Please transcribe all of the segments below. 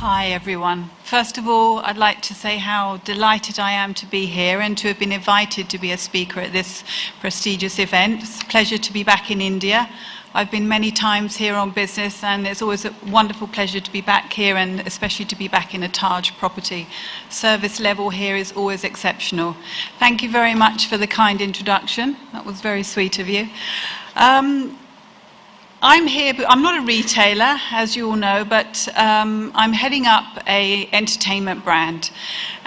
Hi everyone. First of all, I'd like to say how delighted I am to be here and to have been invited to be a speaker at this prestigious event. It's a pleasure to be back in India. I've been many times here on business and it's always a wonderful pleasure to be back here and especially to be back in a Taj property. Service level here is always exceptional. Thank you very much for the kind introduction. That was very sweet of you. I'm here, but I'm not a retailer, as you all know, but I'm heading up an entertainment brand.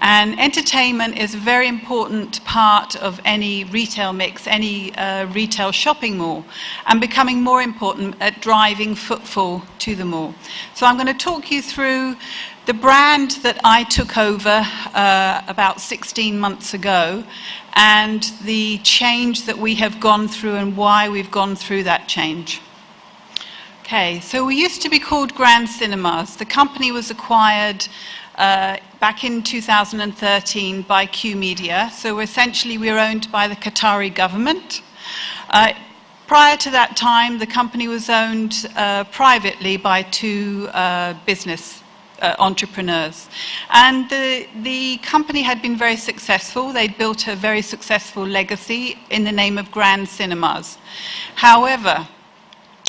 And entertainment is a very important part of any retail mix, any retail shopping mall, and becoming more important at driving footfall to the mall. So I'm going to talk you through the brand that I took over about 16 months ago, and the change that we have gone through and why we've gone through that change. Okay, so we used to be called Grand Cinemas. The company was acquired back in 2013 by Q Media. So essentially we're owned by the Qatari government. Prior to that time, the company was owned privately by two business entrepreneurs. And the company had been very successful. They'd built a very successful legacy in the name of Grand Cinemas. However,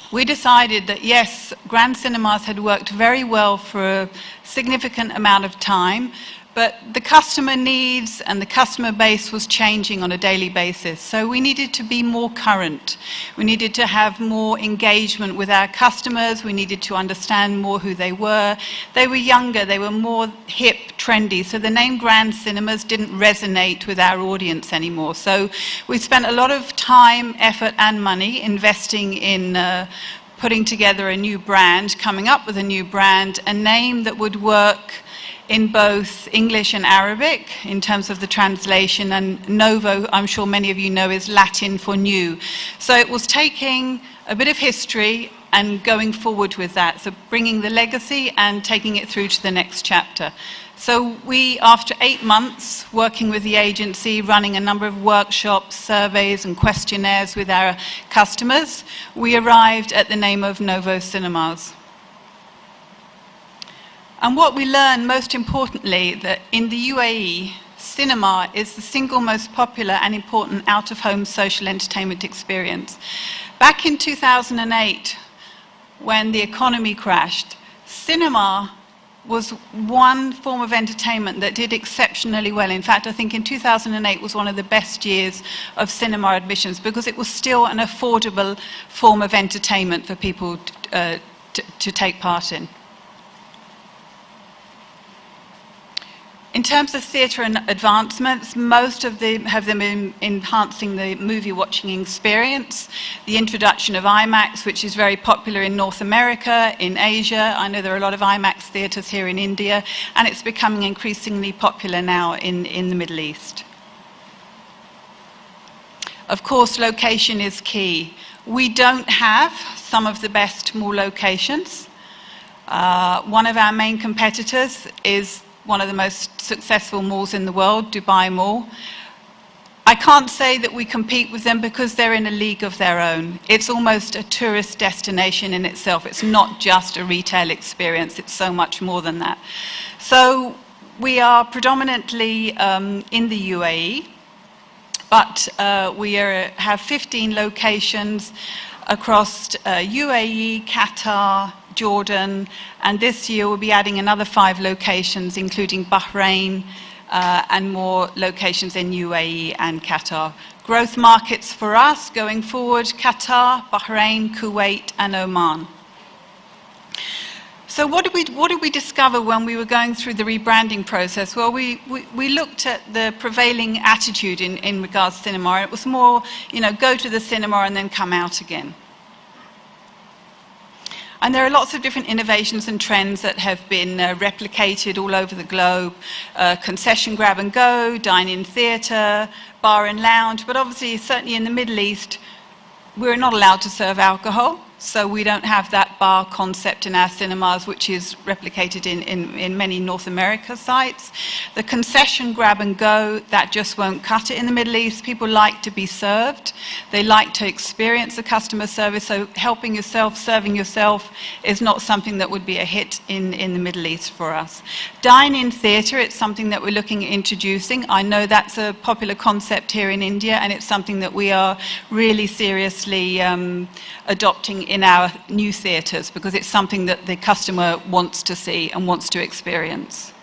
we decided that yes, Grand Cinemas had worked very well for a significant amount of time, but the customer needs and the customer base was changing on a daily basis. So we needed to be more current. We needed to have more engagement with our customers. We needed to understand more who they were. They were younger, they were more hip, trendy. So the name Grand Cinemas didn't resonate with our audience anymore. So we spent a lot of time, effort and money investing in putting together a new brand, coming up with a new brand, a name that would work in both English and Arabic in terms of the translation, and Novo, I'm sure many of you know, is Latin for new. So it was taking a bit of history and going forward with that, so bringing the legacy and taking it through to the next chapter. So we, after 8 months working with the agency, running a number of workshops, surveys and questionnaires with our customers, we arrived at the name of Novo Cinemas. And what we learned, most importantly, that in the UAE, cinema is the single most popular and important out-of-home social entertainment experience. Back in 2008, when the economy crashed, cinema was one form of entertainment that did exceptionally well. In fact, I think in 2008 was one of the best years of cinema admissions because it was still an affordable form of entertainment for people to take part in. In terms of theatre and advancements, most of them have been enhancing the movie watching experience. The introduction of IMAX, which is very popular in North America, in Asia. I know there are a lot of IMAX theatres here in India, and it's becoming increasingly popular now in the Middle East. Of course, location is key. We don't have some of the best mall locations. One of our main competitors is one of the most successful malls in the world, Dubai Mall. I can't say that we compete with them because they're in a league of their own. It's almost a tourist destination in itself. It's not just a retail experience, it's so much more than that. So we are predominantly in the UAE, but we have 15 locations across UAE, Qatar, Jordan, and this year we'll be adding another 5 locations, including Bahrain and more locations in UAE and Qatar. Growth markets for us going forward, Qatar, Bahrain, Kuwait, and Oman. So what did we discover when we were going through the rebranding process? Well, we looked at the prevailing attitude in regards to cinema. It was more, go to the cinema and then come out again. And there are lots of different innovations and trends that have been replicated all over the globe. Concession grab and go, dine-in theatre, bar and lounge. But obviously, certainly in the Middle East, we're not allowed to serve alcohol. So we don't have that flat bar concept in our cinemas, which is replicated in many North America sites. The concession grab and go, that just won't cut it in the Middle East. People like to be served. They like to experience the customer service, so helping yourself, serving yourself is not something that would be a hit in the Middle East for us. Dine-in theatre, it's something that we're looking at introducing. I know that's a popular concept here in India, and it's something that we are really seriously adopting in our new theatres, because it's something that the customer wants to see and wants to experience.